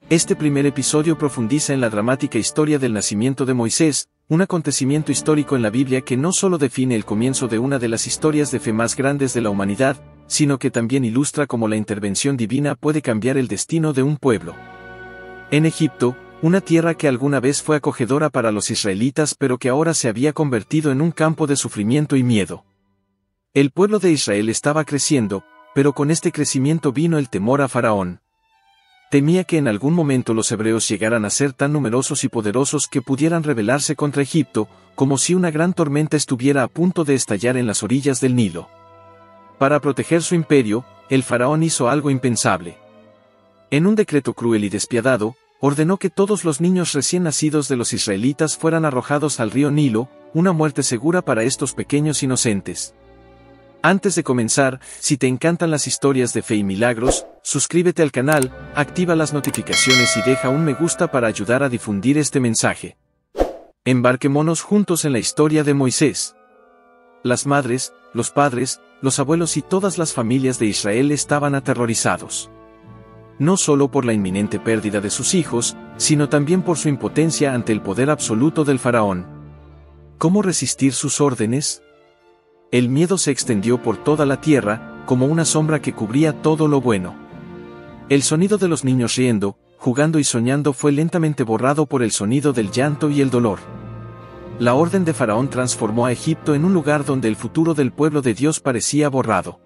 Este primer episodio profundiza en la dramática historia del nacimiento de Moisés, un acontecimiento histórico en la Biblia que no solo define el comienzo de una de las historias de fe más grandes de la humanidad, sino que también ilustra cómo la intervención divina puede cambiar el destino de un pueblo. En Egipto, una tierra que alguna vez fue acogedora para los israelitas pero que ahora se había convertido en un campo de sufrimiento y miedo. El pueblo de Israel estaba creciendo, pero con este crecimiento vino el temor a Faraón. Temía que en algún momento los hebreos llegaran a ser tan numerosos y poderosos que pudieran rebelarse contra Egipto, como si una gran tormenta estuviera a punto de estallar en las orillas del Nilo. Para proteger su imperio, el faraón hizo algo impensable. En un decreto cruel y despiadado, ordenó que todos los niños recién nacidos de los israelitas fueran arrojados al río Nilo, una muerte segura para estos pequeños inocentes. Antes de comenzar, si te encantan las historias de fe y milagros, suscríbete al canal, activa las notificaciones y deja un me gusta para ayudar a difundir este mensaje. Embarquémonos juntos en la historia de Moisés. Las madres, los padres, los abuelos y todas las familias de Israel estaban aterrorizados. No solo por la inminente pérdida de sus hijos, sino también por su impotencia ante el poder absoluto del faraón. ¿Cómo resistir sus órdenes? El miedo se extendió por toda la tierra, como una sombra que cubría todo lo bueno. El sonido de los niños riendo, jugando y soñando fue lentamente borrado por el sonido del llanto y el dolor. La orden de Faraón transformó a Egipto en un lugar donde el futuro del pueblo de Dios parecía borrado.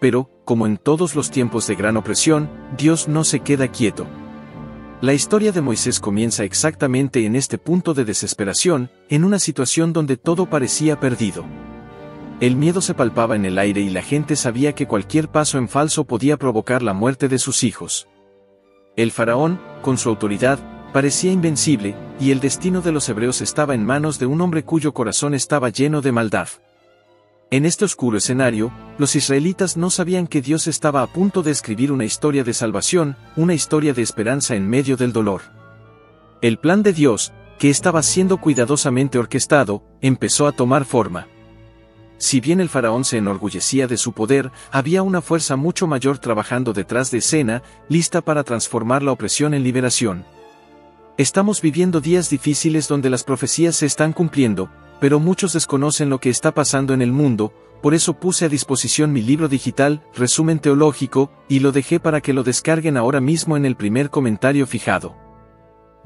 Pero, como en todos los tiempos de gran opresión, Dios no se queda quieto. La historia de Moisés comienza exactamente en este punto de desesperación, en una situación donde todo parecía perdido. El miedo se palpaba en el aire y la gente sabía que cualquier paso en falso podía provocar la muerte de sus hijos. El faraón, con su autoridad, parecía invencible, y el destino de los hebreos estaba en manos de un hombre cuyo corazón estaba lleno de maldad. En este oscuro escenario, los israelitas no sabían que Dios estaba a punto de escribir una historia de salvación, una historia de esperanza en medio del dolor. El plan de Dios, que estaba siendo cuidadosamente orquestado, empezó a tomar forma. Si bien el faraón se enorgullecía de su poder, había una fuerza mucho mayor trabajando detrás de escena, lista para transformar la opresión en liberación. Estamos viviendo días difíciles donde las profecías se están cumpliendo, pero muchos desconocen lo que está pasando en el mundo, por eso puse a disposición mi libro digital, Resumen Teológico, y lo dejé para que lo descarguen ahora mismo en el primer comentario fijado.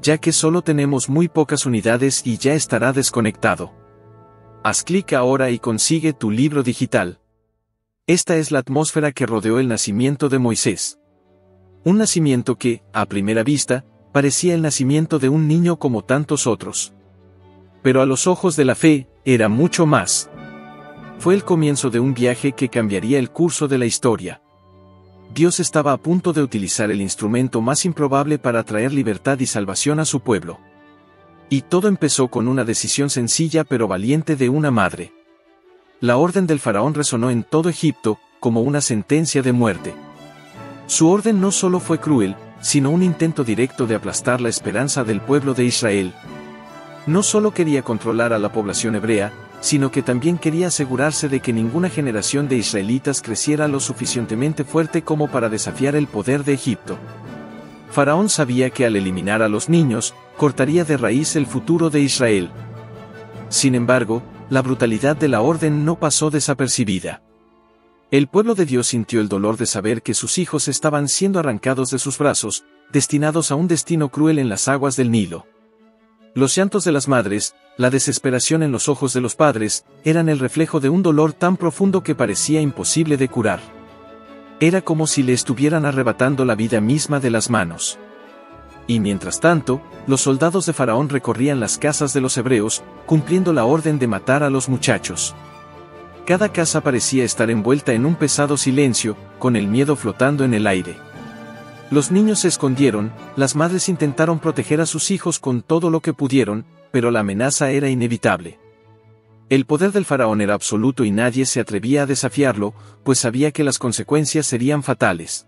Ya que solo tenemos muy pocas unidades y ya estará desconectado. Haz clic ahora y consigue tu libro digital. Esta es la atmósfera que rodeó el nacimiento de Moisés. Un nacimiento que, a primera vista, parecía el nacimiento de un niño como tantos otros. Pero a los ojos de la fe, era mucho más. Fue el comienzo de un viaje que cambiaría el curso de la historia. Dios estaba a punto de utilizar el instrumento más improbable para traer libertad y salvación a su pueblo. Y todo empezó con una decisión sencilla pero valiente de una madre. La orden del faraón resonó en todo Egipto, como una sentencia de muerte. Su orden no solo fue cruel, sino un intento directo de aplastar la esperanza del pueblo de Israel. No solo quería controlar a la población hebrea, sino que también quería asegurarse de que ninguna generación de israelitas creciera lo suficientemente fuerte como para desafiar el poder de Egipto. Faraón sabía que al eliminar a los niños, cortaría de raíz el futuro de Israel. Sin embargo, la brutalidad de la orden no pasó desapercibida. El pueblo de Dios sintió el dolor de saber que sus hijos estaban siendo arrancados de sus brazos, destinados a un destino cruel en las aguas del Nilo. Los llantos de las madres, la desesperación en los ojos de los padres, eran el reflejo de un dolor tan profundo que parecía imposible de curar. Era como si le estuvieran arrebatando la vida misma de las manos. Y mientras tanto, los soldados de Faraón recorrían las casas de los hebreos, cumpliendo la orden de matar a los muchachos. Cada casa parecía estar envuelta en un pesado silencio, con el miedo flotando en el aire. Los niños se escondieron, las madres intentaron proteger a sus hijos con todo lo que pudieron, pero la amenaza era inevitable. El poder del faraón era absoluto y nadie se atrevía a desafiarlo, pues sabía que las consecuencias serían fatales.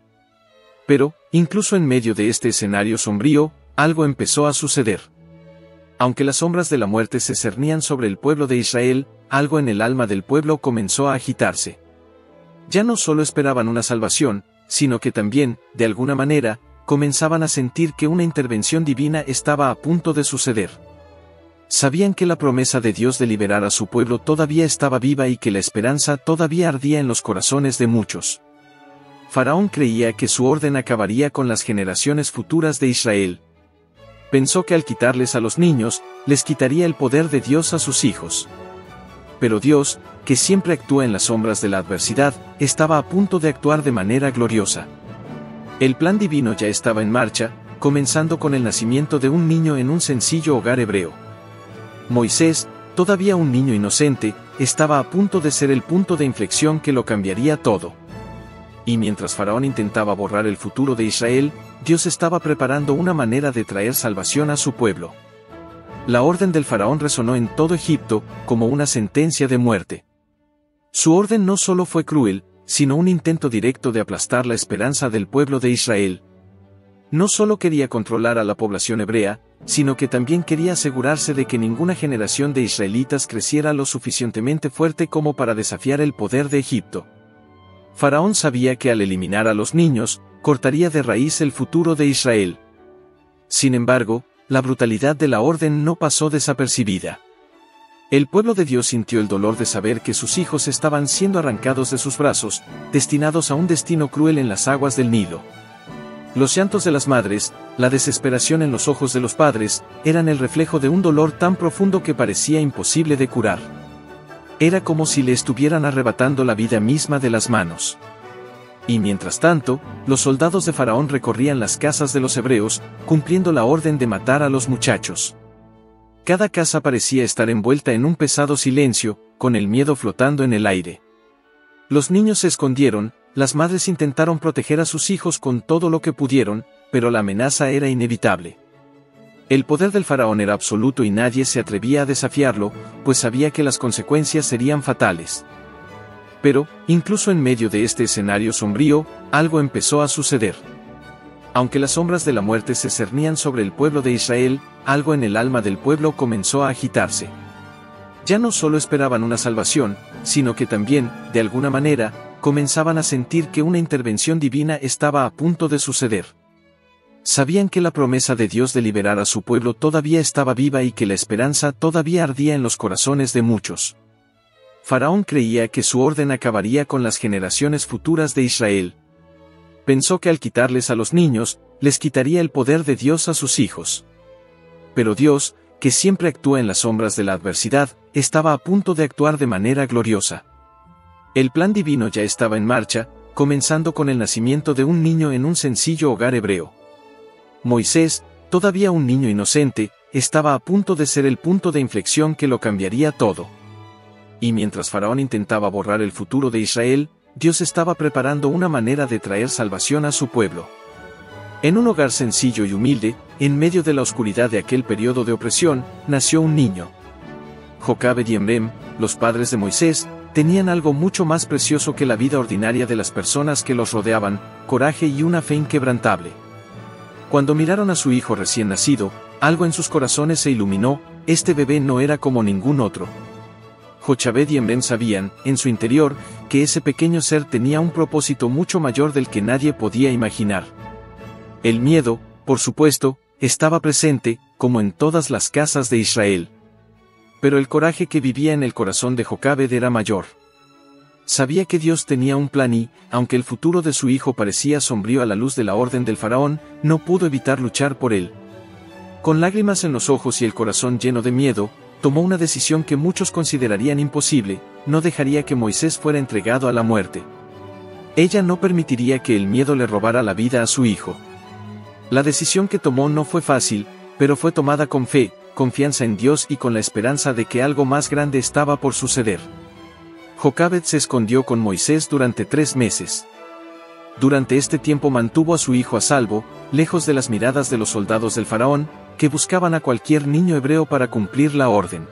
Pero, incluso en medio de este escenario sombrío, algo empezó a suceder. Aunque las sombras de la muerte se cernían sobre el pueblo de Israel, algo en el alma del pueblo comenzó a agitarse. Ya no solo esperaban una salvación, sino que también, de alguna manera, comenzaban a sentir que una intervención divina estaba a punto de suceder. Sabían que la promesa de Dios de liberar a su pueblo todavía estaba viva y que la esperanza todavía ardía en los corazones de muchos. Faraón creía que su orden acabaría con las generaciones futuras de Israel. Pensó que al quitarles a los niños, les quitaría el poder de Dios a sus hijos. Pero Dios, que siempre actúa en las sombras de la adversidad, estaba a punto de actuar de manera gloriosa. El plan divino ya estaba en marcha, comenzando con el nacimiento de un niño en un sencillo hogar hebreo. Moisés, todavía un niño inocente, estaba a punto de ser el punto de inflexión que lo cambiaría todo. Y mientras Faraón intentaba borrar el futuro de Israel, Dios estaba preparando una manera de traer salvación a su pueblo. La orden del Faraón resonó en todo Egipto, como una sentencia de muerte. Su orden no solo fue cruel, sino un intento directo de aplastar la esperanza del pueblo de Israel. No solo quería controlar a la población hebrea, sino que también quería asegurarse de que ninguna generación de israelitas creciera lo suficientemente fuerte como para desafiar el poder de Egipto. Faraón sabía que al eliminar a los niños, cortaría de raíz el futuro de Israel. Sin embargo, la brutalidad de la orden no pasó desapercibida. El pueblo de Dios sintió el dolor de saber que sus hijos estaban siendo arrancados de sus brazos, destinados a un destino cruel en las aguas del Nilo. Los llantos de las madres, la desesperación en los ojos de los padres, eran el reflejo de un dolor tan profundo que parecía imposible de curar. Era como si le estuvieran arrebatando la vida misma de las manos. Y mientras tanto, los soldados de Faraón recorrían las casas de los hebreos, cumpliendo la orden de matar a los muchachos. Cada casa parecía estar envuelta en un pesado silencio, con el miedo flotando en el aire. Los niños se escondieron, las madres intentaron proteger a sus hijos con todo lo que pudieron, pero la amenaza era inevitable. El poder del Faraón era absoluto y nadie se atrevía a desafiarlo, pues sabía que las consecuencias serían fatales. Pero, incluso en medio de este escenario sombrío, algo empezó a suceder. Aunque las sombras de la muerte se cernían sobre el pueblo de Israel, algo en el alma del pueblo comenzó a agitarse. Ya no solo esperaban una salvación, sino que también, de alguna manera, comenzaban a sentir que una intervención divina estaba a punto de suceder. Sabían que la promesa de Dios de liberar a su pueblo todavía estaba viva y que la esperanza todavía ardía en los corazones de muchos. Faraón creía que su orden acabaría con las generaciones futuras de Israel. Pensó que al quitarles a los niños, les quitaría el poder de Dios a sus hijos. Pero Dios, que siempre actúa en las sombras de la adversidad, estaba a punto de actuar de manera gloriosa. El plan divino ya estaba en marcha, comenzando con el nacimiento de un niño en un sencillo hogar hebreo. Moisés, todavía un niño inocente, estaba a punto de ser el punto de inflexión que lo cambiaría todo. Y mientras Faraón intentaba borrar el futuro de Israel, Dios estaba preparando una manera de traer salvación a su pueblo. En un hogar sencillo y humilde, en medio de la oscuridad de aquel periodo de opresión, nació un niño. Jocabed y Emrem, los padres de Moisés, tenían algo mucho más precioso que la vida ordinaria de las personas que los rodeaban: coraje y una fe inquebrantable. Cuando miraron a su hijo recién nacido, algo en sus corazones se iluminó: este bebé no era como ningún otro. Jochabed y Emrem sabían, en su interior, que ese pequeño ser tenía un propósito mucho mayor del que nadie podía imaginar. El miedo, por supuesto, estaba presente, como en todas las casas de Israel. Pero el coraje que vivía en el corazón de Jocabed era mayor. Sabía que Dios tenía un plan y, aunque el futuro de su hijo parecía sombrío a la luz de la orden del Faraón, no pudo evitar luchar por él. Con lágrimas en los ojos y el corazón lleno de miedo, tomó una decisión que muchos considerarían imposible: no dejaría que Moisés fuera entregado a la muerte. Ella no permitiría que el miedo le robara la vida a su hijo. La decisión que tomó no fue fácil, pero fue tomada con fe, confianza en Dios y con la esperanza de que algo más grande estaba por suceder. Jocabed se escondió con Moisés durante 3 meses. Durante este tiempo mantuvo a su hijo a salvo, lejos de las miradas de los soldados del Faraón, que buscaban a cualquier niño hebreo para cumplir la orden.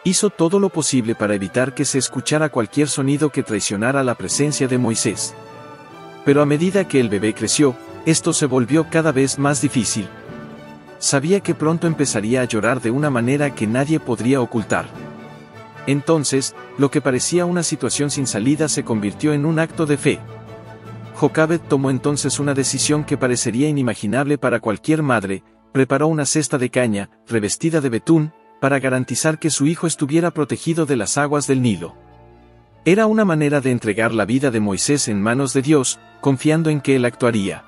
Hizo todo lo posible para evitar que se escuchara cualquier sonido que traicionara la presencia de Moisés. Pero a medida que el bebé creció, esto se volvió cada vez más difícil. Sabía que pronto empezaría a llorar de una manera que nadie podría ocultar. Entonces, lo que parecía una situación sin salida se convirtió en un acto de fe. Jocabed tomó entonces una decisión que parecería inimaginable para cualquier madre: preparó una cesta de caña, revestida de betún, para garantizar que su hijo estuviera protegido de las aguas del Nilo. Era una manera de entregar la vida de Moisés en manos de Dios, confiando en que él actuaría.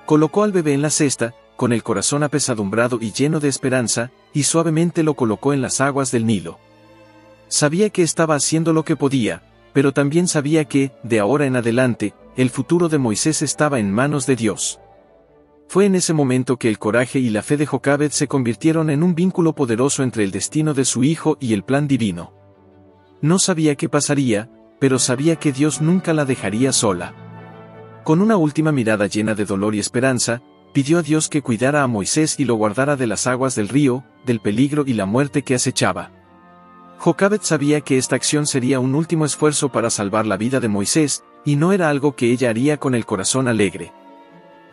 Colocó al bebé en la cesta, con el corazón apesadumbrado y lleno de esperanza, y suavemente lo colocó en las aguas del Nilo. Sabía que estaba haciendo lo que podía, pero también sabía que, de ahora en adelante, el futuro de Moisés estaba en manos de Dios. Fue en ese momento que el coraje y la fe de Jocabed se convirtieron en un vínculo poderoso entre el destino de su hijo y el plan divino. No sabía qué pasaría, pero sabía que Dios nunca la dejaría sola. Con una última mirada llena de dolor y esperanza, pidió a Dios que cuidara a Moisés y lo guardara de las aguas del río, del peligro y la muerte que acechaba. Jocabed sabía que esta acción sería un último esfuerzo para salvar la vida de Moisés, y no era algo que ella haría con el corazón alegre.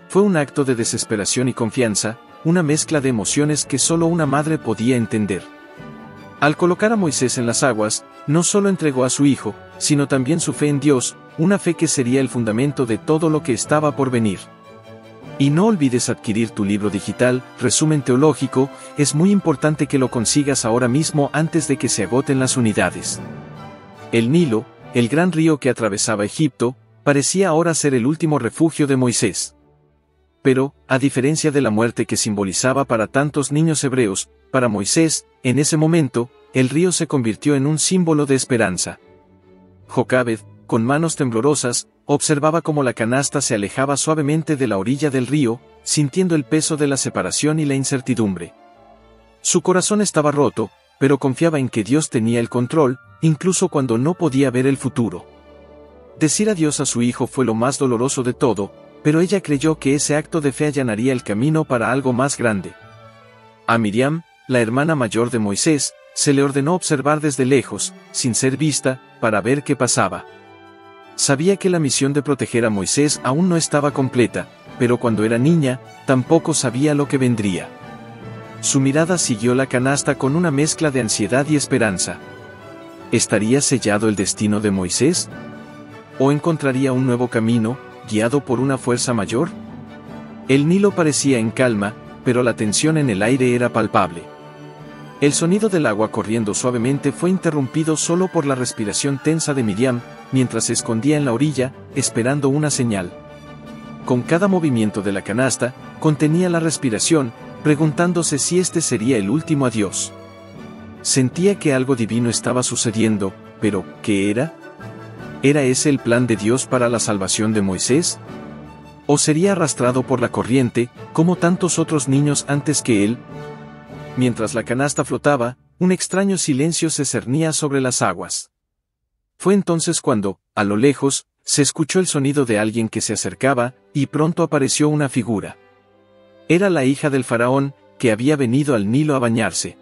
Fue un acto de desesperación y confianza, una mezcla de emociones que solo una madre podía entender. Al colocar a Moisés en las aguas, no solo entregó a su hijo, sino también su fe en Dios, una fe que sería el fundamento de todo lo que estaba por venir. Y no olvides adquirir tu libro digital, Resumen Teológico. Es muy importante que lo consigas ahora mismo antes de que se agoten las unidades. El Nilo, el gran río que atravesaba Egipto, parecía ahora ser el último refugio de Moisés. Pero, a diferencia de la muerte que simbolizaba para tantos niños hebreos, para Moisés, en ese momento, el río se convirtió en un símbolo de esperanza. Jocabed, con manos temblorosas, observaba cómo la canasta se alejaba suavemente de la orilla del río, sintiendo el peso de la separación y la incertidumbre. Su corazón estaba roto, pero confiaba en que Dios tenía el control, incluso cuando no podía ver el futuro. Decir adiós a su hijo fue lo más doloroso de todo, pero ella creyó que ese acto de fe allanaría el camino para algo más grande. A Miriam, la hermana mayor de Moisés, se le ordenó observar desde lejos, sin ser vista, para ver qué pasaba. Sabía que la misión de proteger a Moisés aún no estaba completa, pero cuando era niña, tampoco sabía lo que vendría. Su mirada siguió la canasta con una mezcla de ansiedad y esperanza. ¿Estaría sellado el destino de Moisés? ¿O encontraría un nuevo camino, guiado por una fuerza mayor? El Nilo parecía en calma, pero la tensión en el aire era palpable. El sonido del agua corriendo suavemente fue interrumpido solo por la respiración tensa de Miriam, mientras se escondía en la orilla, esperando una señal. Con cada movimiento de la canasta, contenía la respiración, preguntándose si este sería el último adiós. Sentía que algo divino estaba sucediendo, pero ¿qué era? ¿Era ese el plan de Dios para la salvación de Moisés? ¿O sería arrastrado por la corriente, como tantos otros niños antes que él? Mientras la canasta flotaba, un extraño silencio se cernía sobre las aguas. Fue entonces cuando, a lo lejos, se escuchó el sonido de alguien que se acercaba, y pronto apareció una figura. Era la hija del faraón, que había venido al Nilo a bañarse.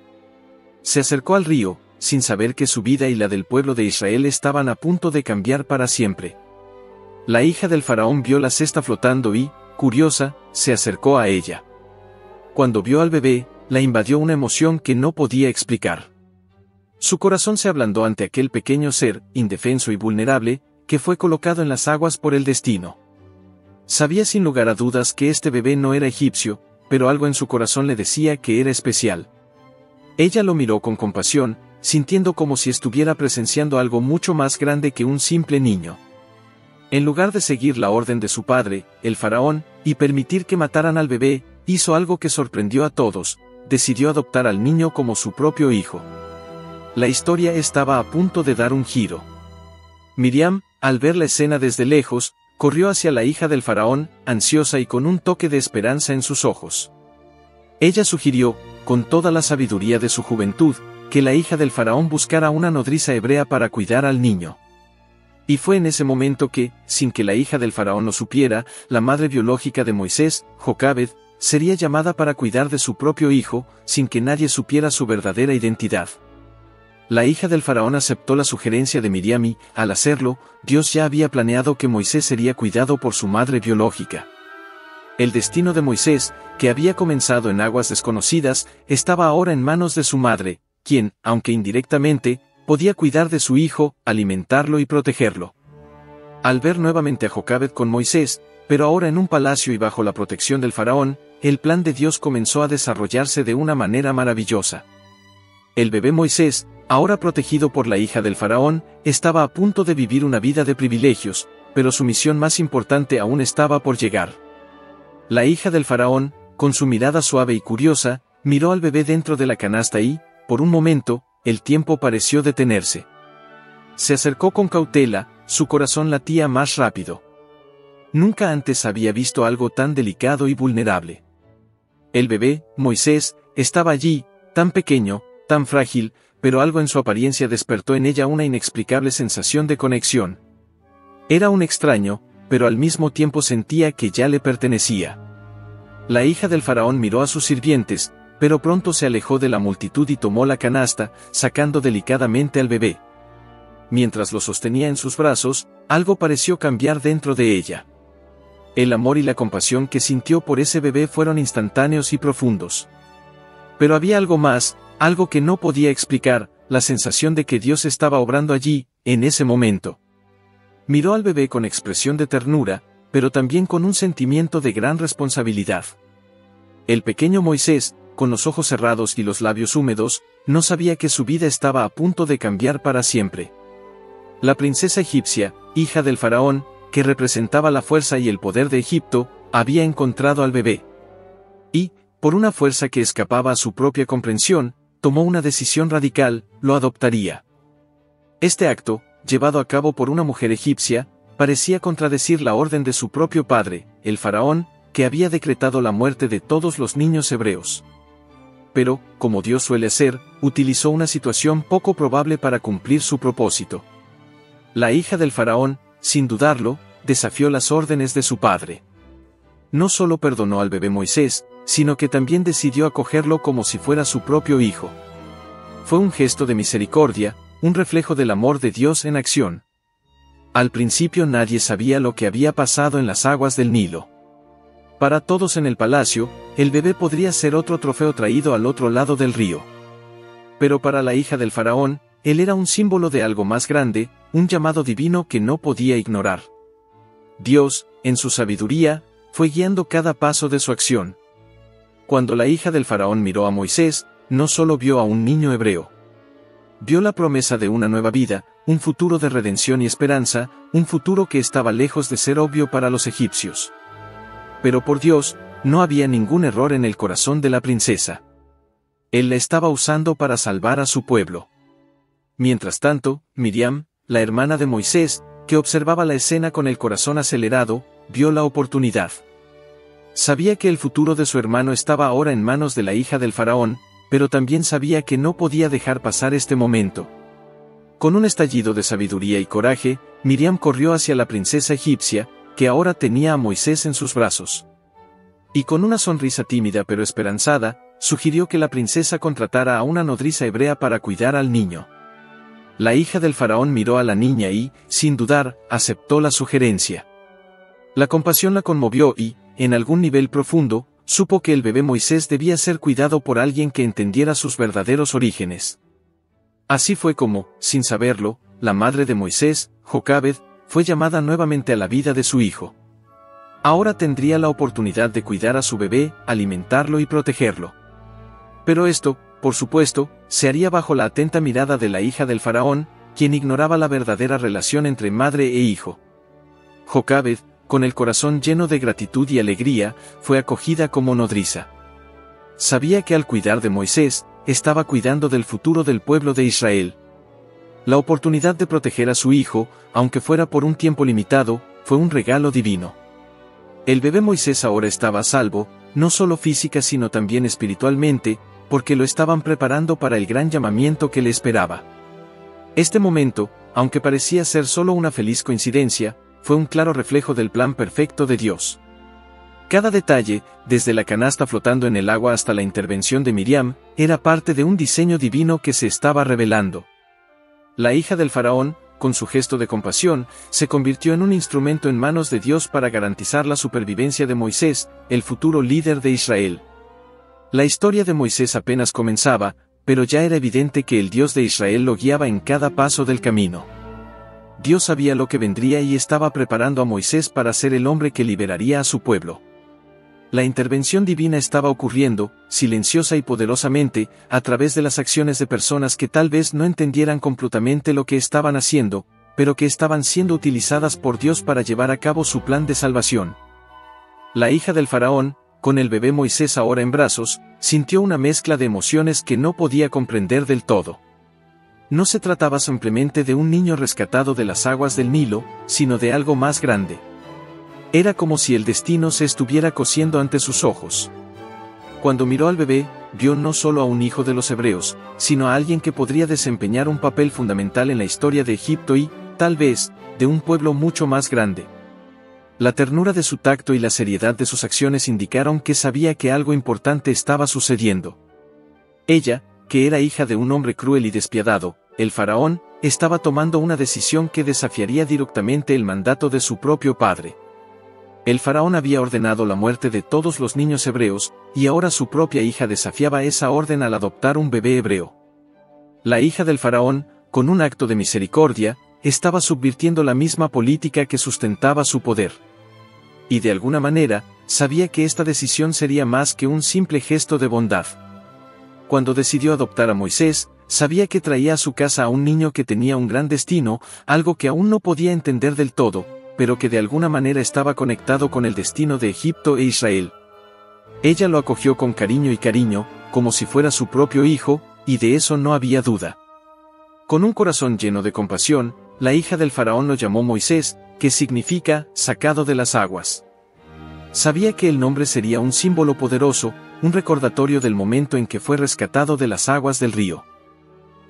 Se acercó al río, sin saber que su vida y la del pueblo de Israel estaban a punto de cambiar para siempre. La hija del faraón vio la cesta flotando y, curiosa, se acercó a ella. Cuando vio al bebé, la invadió una emoción que no podía explicar. Su corazón se ablandó ante aquel pequeño ser, indefenso y vulnerable, que fue colocado en las aguas por el destino. Sabía sin lugar a dudas que este bebé no era egipcio, pero algo en su corazón le decía que era especial. Ella lo miró con compasión, sintiendo como si estuviera presenciando algo mucho más grande que un simple niño. En lugar de seguir la orden de su padre, el faraón, y permitir que mataran al bebé, hizo algo que sorprendió a todos: decidió adoptar al niño como su propio hijo. La historia estaba a punto de dar un giro. Miriam, al ver la escena desde lejos, corrió hacia la hija del faraón, ansiosa y con un toque de esperanza en sus ojos. Ella sugirió, con toda la sabiduría de su juventud, que la hija del faraón buscara una nodriza hebrea para cuidar al niño. Y fue en ese momento que, sin que la hija del faraón lo supiera, la madre biológica de Moisés, Jocabed, sería llamada para cuidar de su propio hijo, sin que nadie supiera su verdadera identidad. La hija del faraón aceptó la sugerencia de Miriam y, al hacerlo, Dios ya había planeado que Moisés sería cuidado por su madre biológica. El destino de Moisés, que había comenzado en aguas desconocidas, estaba ahora en manos de su madre, quien, aunque indirectamente, podía cuidar de su hijo, alimentarlo y protegerlo. Al ver nuevamente a Jocabed con Moisés, pero ahora en un palacio y bajo la protección del faraón, el plan de Dios comenzó a desarrollarse de una manera maravillosa. El bebé Moisés, ahora protegido por la hija del faraón, estaba a punto de vivir una vida de privilegios, pero su misión más importante aún estaba por llegar. La hija del faraón, con su mirada suave y curiosa, miró al bebé dentro de la canasta y, por un momento, el tiempo pareció detenerse. Se acercó con cautela, su corazón latía más rápido. Nunca antes había visto algo tan delicado y vulnerable. El bebé, Moisés, estaba allí, tan pequeño, tan frágil, pero algo en su apariencia despertó en ella una inexplicable sensación de conexión. Era un extraño, pero al mismo tiempo sentía que ya le pertenecía. La hija del faraón miró a sus sirvientes, pero pronto se alejó de la multitud y tomó la canasta, sacando delicadamente al bebé. Mientras lo sostenía en sus brazos, algo pareció cambiar dentro de ella. El amor y la compasión que sintió por ese bebé fueron instantáneos y profundos. Pero había algo más, algo que no podía explicar, la sensación de que Dios estaba obrando allí, en ese momento. Miró al bebé con expresión de ternura, pero también con un sentimiento de gran responsabilidad. El pequeño Moisés, con los ojos cerrados y los labios húmedos, no sabía que su vida estaba a punto de cambiar para siempre. La princesa egipcia, hija del faraón, que representaba la fuerza y el poder de Egipto, había encontrado al bebé. Y, por una fuerza que escapaba a su propia comprensión, tomó una decisión radical: lo adoptaría. Este acto, llevado a cabo por una mujer egipcia, parecía contradecir la orden de su propio padre, el faraón, que había decretado la muerte de todos los niños hebreos. Pero, como Dios suele hacer, utilizó una situación poco probable para cumplir su propósito. La hija del faraón, sin dudarlo, desafió las órdenes de su padre. No solo perdonó al bebé Moisés, sino que también decidió acogerlo como si fuera su propio hijo. Fue un gesto de misericordia, un reflejo del amor de Dios en acción. Al principio nadie sabía lo que había pasado en las aguas del Nilo. Para todos en el palacio, el bebé podría ser otro trofeo traído al otro lado del río. Pero para la hija del faraón, él era un símbolo de algo más grande, un llamado divino que no podía ignorar. Dios, en su sabiduría, fue guiando cada paso de su acción. Cuando la hija del faraón miró a Moisés, no solo vio a un niño hebreo. Vio la promesa de una nueva vida, un futuro de redención y esperanza, un futuro que estaba lejos de ser obvio para los egipcios. Pero por Dios, no había ningún error en el corazón de la princesa. Él la estaba usando para salvar a su pueblo. Mientras tanto, Miriam, la hermana de Moisés, que observaba la escena con el corazón acelerado, vio la oportunidad. Sabía que el futuro de su hermano estaba ahora en manos de la hija del faraón, pero también sabía que no podía dejar pasar este momento. Con un estallido de sabiduría y coraje, Miriam corrió hacia la princesa egipcia, que ahora tenía a Moisés en sus brazos. Y con una sonrisa tímida pero esperanzada, sugirió que la princesa contratara a una nodriza hebrea para cuidar al niño. La hija del faraón miró a la niña y, sin dudar, aceptó la sugerencia. La compasión la conmovió y, en algún nivel profundo, supo que el bebé Moisés debía ser cuidado por alguien que entendiera sus verdaderos orígenes. Así fue como, sin saberlo, la madre de Moisés, Jocabed, fue llamada nuevamente a la vida de su hijo. Ahora tendría la oportunidad de cuidar a su bebé, alimentarlo y protegerlo. Pero esto, por supuesto, se haría bajo la atenta mirada de la hija del faraón, quien ignoraba la verdadera relación entre madre e hijo. Jocabed, con el corazón lleno de gratitud y alegría, fue acogida como nodriza. Sabía que al cuidar de Moisés, estaba cuidando del futuro del pueblo de Israel. La oportunidad de proteger a su hijo, aunque fuera por un tiempo limitado, fue un regalo divino. El bebé Moisés ahora estaba a salvo, no solo física sino también espiritualmente, porque lo estaban preparando para el gran llamamiento que le esperaba. Este momento, aunque parecía ser solo una feliz coincidencia, fue un claro reflejo del plan perfecto de Dios. Cada detalle, desde la canasta flotando en el agua hasta la intervención de Miriam, era parte de un diseño divino que se estaba revelando. La hija del faraón, con su gesto de compasión, se convirtió en un instrumento en manos de Dios para garantizar la supervivencia de Moisés, el futuro líder de Israel. La historia de Moisés apenas comenzaba, pero ya era evidente que el Dios de Israel lo guiaba en cada paso del camino. Dios sabía lo que vendría y estaba preparando a Moisés para ser el hombre que liberaría a su pueblo. La intervención divina estaba ocurriendo, silenciosa y poderosamente, a través de las acciones de personas que tal vez no entendieran completamente lo que estaban haciendo, pero que estaban siendo utilizadas por Dios para llevar a cabo su plan de salvación. La hija del faraón, con el bebé Moisés ahora en brazos, sintió una mezcla de emociones que no podía comprender del todo. No se trataba simplemente de un niño rescatado de las aguas del Nilo, sino de algo más grande. Era como si el destino se estuviera cosiendo ante sus ojos. Cuando miró al bebé, vio no solo a un hijo de los hebreos, sino a alguien que podría desempeñar un papel fundamental en la historia de Egipto y, tal vez, de un pueblo mucho más grande. La ternura de su tacto y la seriedad de sus acciones indicaron que sabía que algo importante estaba sucediendo. Ella, que era hija de un hombre cruel y despiadado, el faraón, estaba tomando una decisión que desafiaría directamente el mandato de su propio padre. El faraón había ordenado la muerte de todos los niños hebreos, y ahora su propia hija desafiaba esa orden al adoptar un bebé hebreo. La hija del faraón, con un acto de misericordia, estaba subvirtiendo la misma política que sustentaba su poder. Y de alguna manera, sabía que esta decisión sería más que un simple gesto de bondad. Cuando decidió adoptar a Moisés, sabía que traía a su casa a un niño que tenía un gran destino, algo que aún no podía entender del todo, pero que de alguna manera estaba conectado con el destino de Egipto e Israel. Ella lo acogió con cariño, como si fuera su propio hijo, y de eso no había duda. Con un corazón lleno de compasión, la hija del faraón lo llamó Moisés, que significa sacado de las aguas. Sabía que el nombre sería un símbolo poderoso, un recordatorio del momento en que fue rescatado de las aguas del río.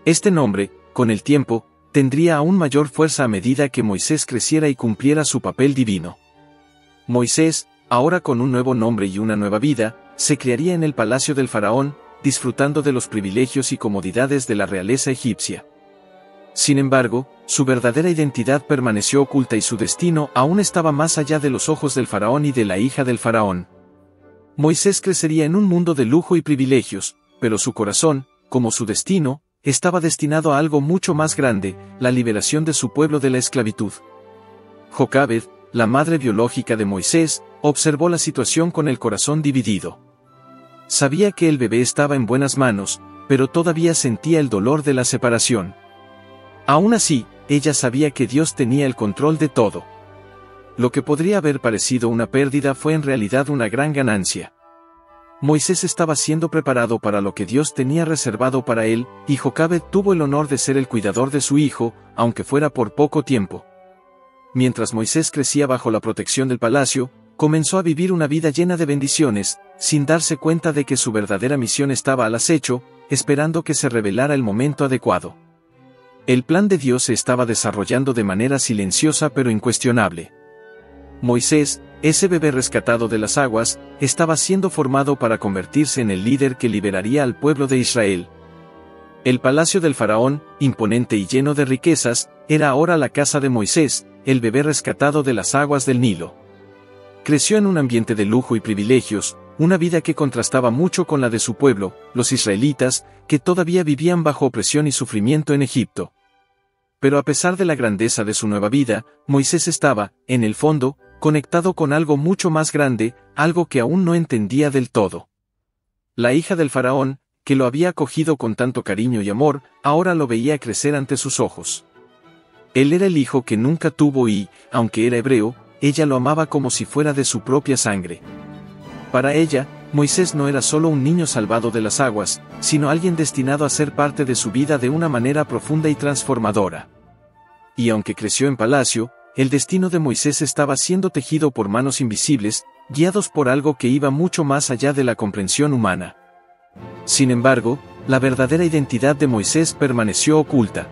Este nombre, con el tiempo, tendría aún mayor fuerza a medida que Moisés creciera y cumpliera su papel divino. Moisés, ahora con un nuevo nombre y una nueva vida, se criaría en el palacio del faraón, disfrutando de los privilegios y comodidades de la realeza egipcia. Sin embargo, su verdadera identidad permaneció oculta y su destino aún estaba más allá de los ojos del faraón y de la hija del faraón. Moisés crecería en un mundo de lujo y privilegios, pero su corazón, como su destino, estaba destinado a algo mucho más grande, la liberación de su pueblo de la esclavitud. Jocabed, la madre biológica de Moisés, observó la situación con el corazón dividido. Sabía que el bebé estaba en buenas manos, pero todavía sentía el dolor de la separación. Aún así, ella sabía que Dios tenía el control de todo. Lo que podría haber parecido una pérdida fue en realidad una gran ganancia. Moisés estaba siendo preparado para lo que Dios tenía reservado para él, y Jocabed tuvo el honor de ser el cuidador de su hijo, aunque fuera por poco tiempo. Mientras Moisés crecía bajo la protección del palacio, comenzó a vivir una vida llena de bendiciones, sin darse cuenta de que su verdadera misión estaba al acecho, esperando que se revelara el momento adecuado. El plan de Dios se estaba desarrollando de manera silenciosa pero incuestionable. Moisés, ese bebé rescatado de las aguas, estaba siendo formado para convertirse en el líder que liberaría al pueblo de Israel. El palacio del faraón, imponente y lleno de riquezas, era ahora la casa de Moisés, el bebé rescatado de las aguas del Nilo. Creció en un ambiente de lujo y privilegios, una vida que contrastaba mucho con la de su pueblo, los israelitas, que todavía vivían bajo opresión y sufrimiento en Egipto. Pero a pesar de la grandeza de su nueva vida, Moisés estaba, en el fondo, conectado con algo mucho más grande, algo que aún no entendía del todo. La hija del faraón, que lo había acogido con tanto cariño y amor, ahora lo veía crecer ante sus ojos. Él era el hijo que nunca tuvo y, aunque era hebreo, ella lo amaba como si fuera de su propia sangre. Para ella, Moisés no era solo un niño salvado de las aguas, sino alguien destinado a ser parte de su vida de una manera profunda y transformadora. Y aunque creció en palacio, el destino de Moisés estaba siendo tejido por manos invisibles, guiados por algo que iba mucho más allá de la comprensión humana. Sin embargo, la verdadera identidad de Moisés permaneció oculta.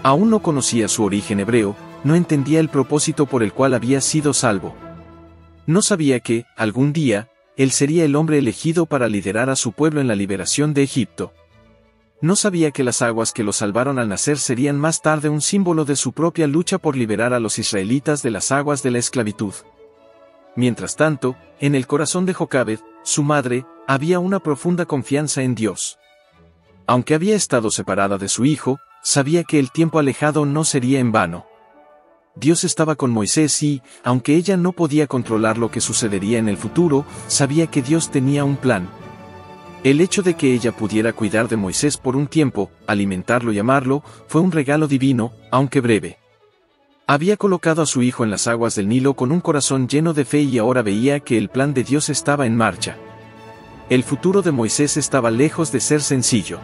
Aún no conocía su origen hebreo, no entendía el propósito por el cual había sido salvo. No sabía que, algún día, él sería el hombre elegido para liderar a su pueblo en la liberación de Egipto. No sabía que las aguas que lo salvaron al nacer serían más tarde un símbolo de su propia lucha por liberar a los israelitas de las aguas de la esclavitud. Mientras tanto, en el corazón de Jocabed, su madre, había una profunda confianza en Dios. Aunque había estado separada de su hijo, sabía que el tiempo alejado no sería en vano. Dios estaba con Moisés y, aunque ella no podía controlar lo que sucedería en el futuro, sabía que Dios tenía un plan. El hecho de que ella pudiera cuidar de Moisés por un tiempo, alimentarlo y amarlo, fue un regalo divino, aunque breve. Había colocado a su hijo en las aguas del Nilo con un corazón lleno de fe y ahora veía que el plan de Dios estaba en marcha. El futuro de Moisés estaba lejos de ser sencillo.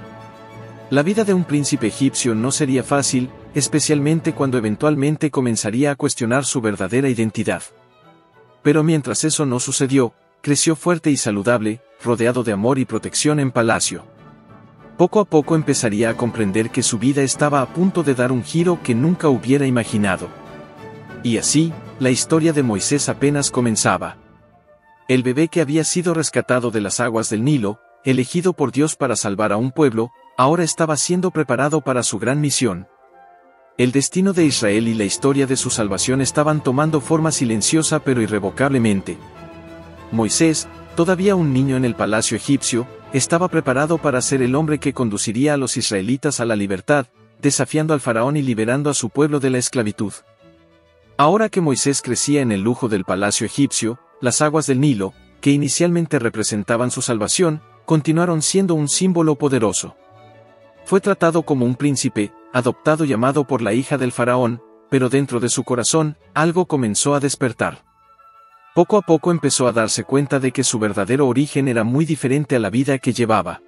La vida de un príncipe egipcio no sería fácil, especialmente cuando eventualmente comenzaría a cuestionar su verdadera identidad. Pero mientras eso no sucedió, creció fuerte y saludable, rodeado de amor y protección en palacio. Poco a poco empezaría a comprender que su vida estaba a punto de dar un giro que nunca hubiera imaginado. Y así, la historia de Moisés apenas comenzaba. El bebé que había sido rescatado de las aguas del Nilo, elegido por Dios para salvar a un pueblo, ahora estaba siendo preparado para su gran misión. El destino de Israel y la historia de su salvación estaban tomando forma silenciosa pero irrevocablemente. Moisés, todavía un niño en el palacio egipcio, estaba preparado para ser el hombre que conduciría a los israelitas a la libertad, desafiando al faraón y liberando a su pueblo de la esclavitud. Ahora que Moisés crecía en el lujo del palacio egipcio, las aguas del Nilo, que inicialmente representaban su salvación, continuaron siendo un símbolo poderoso. Fue tratado como un príncipe, adoptado y amado por la hija del faraón, pero dentro de su corazón, algo comenzó a despertar. Poco a poco empezó a darse cuenta de que su verdadero origen era muy diferente a la vida que llevaba.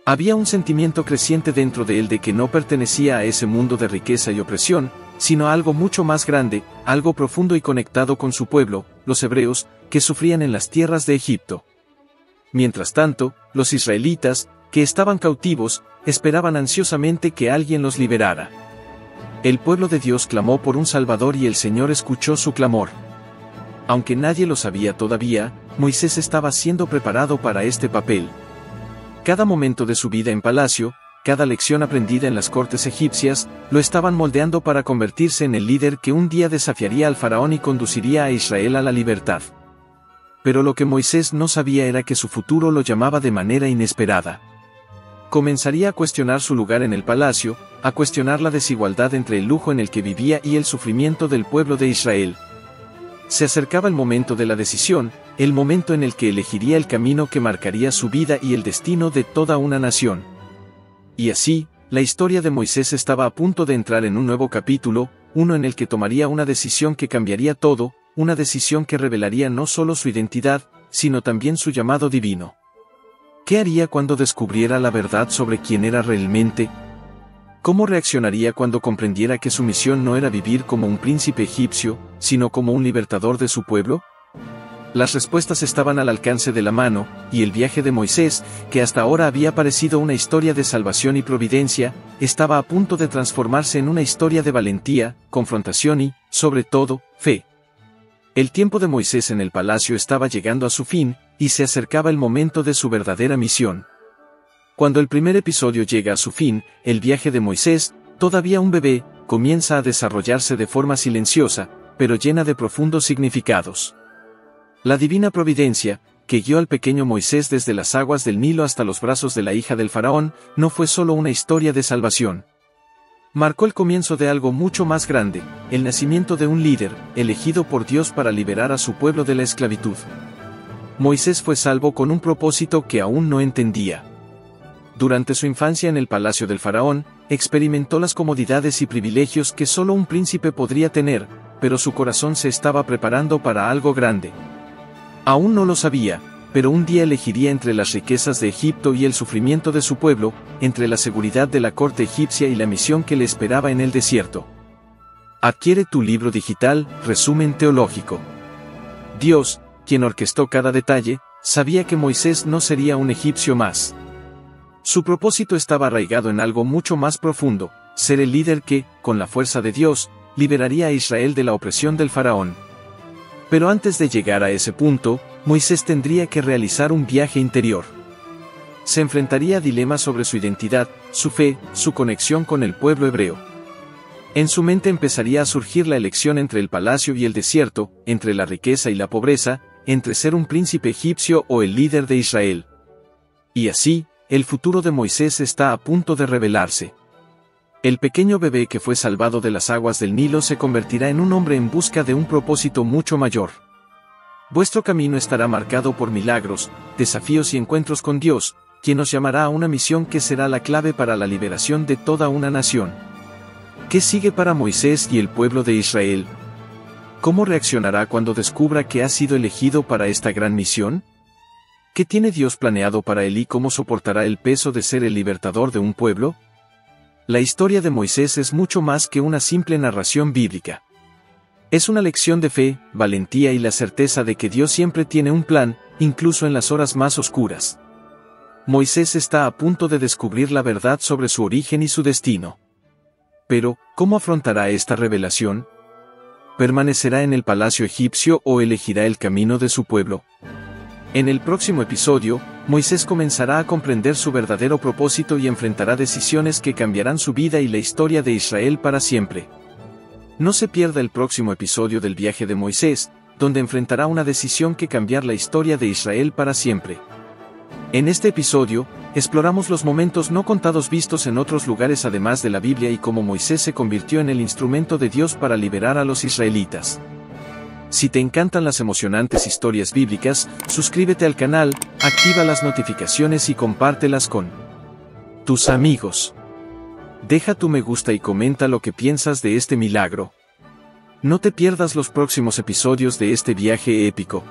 Había un sentimiento creciente dentro de él de que no pertenecía a ese mundo de riqueza y opresión, sino a algo mucho más grande, algo profundo y conectado con su pueblo, los hebreos, que sufrían en las tierras de Egipto. Mientras tanto, los israelitas, que estaban cautivos, esperaban ansiosamente que alguien los liberara. El pueblo de Dios clamó por un Salvador y el Señor escuchó su clamor. Aunque nadie lo sabía todavía, Moisés estaba siendo preparado para este papel. Cada momento de su vida en palacio, cada lección aprendida en las cortes egipcias, lo estaban moldeando para convertirse en el líder que un día desafiaría al faraón y conduciría a Israel a la libertad. Pero lo que Moisés no sabía era que su futuro lo llamaba de manera inesperada. Comenzaría a cuestionar su lugar en el palacio, a cuestionar la desigualdad entre el lujo en el que vivía y el sufrimiento del pueblo de Israel. Se acercaba el momento de la decisión, el momento en el que elegiría el camino que marcaría su vida y el destino de toda una nación. Y así, la historia de Moisés estaba a punto de entrar en un nuevo capítulo, uno en el que tomaría una decisión que cambiaría todo, una decisión que revelaría no solo su identidad, sino también su llamado divino. ¿Qué haría cuando descubriera la verdad sobre quién era realmente? ¿Cómo reaccionaría cuando comprendiera que su misión no era vivir como un príncipe egipcio, sino como un libertador de su pueblo? Las respuestas estaban al alcance de la mano, y el viaje de Moisés, que hasta ahora había parecido una historia de salvación y providencia, estaba a punto de transformarse en una historia de valentía, confrontación y, sobre todo, fe. El tiempo de Moisés en el palacio estaba llegando a su fin, y se acercaba el momento de su verdadera misión. Cuando el primer episodio llega a su fin, el viaje de Moisés, todavía un bebé, comienza a desarrollarse de forma silenciosa, pero llena de profundos significados. La divina providencia, que guió al pequeño Moisés desde las aguas del Nilo hasta los brazos de la hija del faraón, no fue solo una historia de salvación. Marcó el comienzo de algo mucho más grande, el nacimiento de un líder, elegido por Dios para liberar a su pueblo de la esclavitud. Moisés fue salvo con un propósito que aún no entendía. Durante su infancia en el palacio del faraón, experimentó las comodidades y privilegios que solo un príncipe podría tener, pero su corazón se estaba preparando para algo grande. Aún no lo sabía, pero un día elegiría entre las riquezas de Egipto y el sufrimiento de su pueblo, entre la seguridad de la corte egipcia y la misión que le esperaba en el desierto. Adquiere tu libro digital, Resumen Teológico. Dios, quien orquestó cada detalle, sabía que Moisés no sería un egipcio más. Su propósito estaba arraigado en algo mucho más profundo, ser el líder que, con la fuerza de Dios, liberaría a Israel de la opresión del faraón. Pero antes de llegar a ese punto, Moisés tendría que realizar un viaje interior. Se enfrentaría a dilemas sobre su identidad, su fe, su conexión con el pueblo hebreo. En su mente empezaría a surgir la elección entre el palacio y el desierto, entre la riqueza y la pobreza, entre ser un príncipe egipcio o el líder de Israel. Y así, el futuro de Moisés está a punto de revelarse. El pequeño bebé que fue salvado de las aguas del Nilo se convertirá en un hombre en busca de un propósito mucho mayor. Vuestro camino estará marcado por milagros, desafíos y encuentros con Dios, quien os llamará a una misión que será la clave para la liberación de toda una nación. ¿Qué sigue para Moisés y el pueblo de Israel? ¿Cómo reaccionará cuando descubra que ha sido elegido para esta gran misión? ¿Qué tiene Dios planeado para él y cómo soportará el peso de ser el libertador de un pueblo? La historia de Moisés es mucho más que una simple narración bíblica. Es una lección de fe, valentía y la certeza de que Dios siempre tiene un plan, incluso en las horas más oscuras. Moisés está a punto de descubrir la verdad sobre su origen y su destino. Pero, ¿cómo afrontará esta revelación? ¿Permanecerá en el palacio egipcio o elegirá el camino de su pueblo? En el próximo episodio, Moisés comenzará a comprender su verdadero propósito y enfrentará decisiones que cambiarán su vida y la historia de Israel para siempre. No se pierda el próximo episodio del viaje de Moisés, donde enfrentará una decisión que cambiará la historia de Israel para siempre. En este episodio, exploramos los momentos no contados vistos en otros lugares además de la Biblia y cómo Moisés se convirtió en el instrumento de Dios para liberar a los israelitas. Si te encantan las emocionantes historias bíblicas, suscríbete al canal, activa las notificaciones y compártelas con tus amigos. Deja tu me gusta y comenta lo que piensas de este milagro. No te pierdas los próximos episodios de este viaje épico.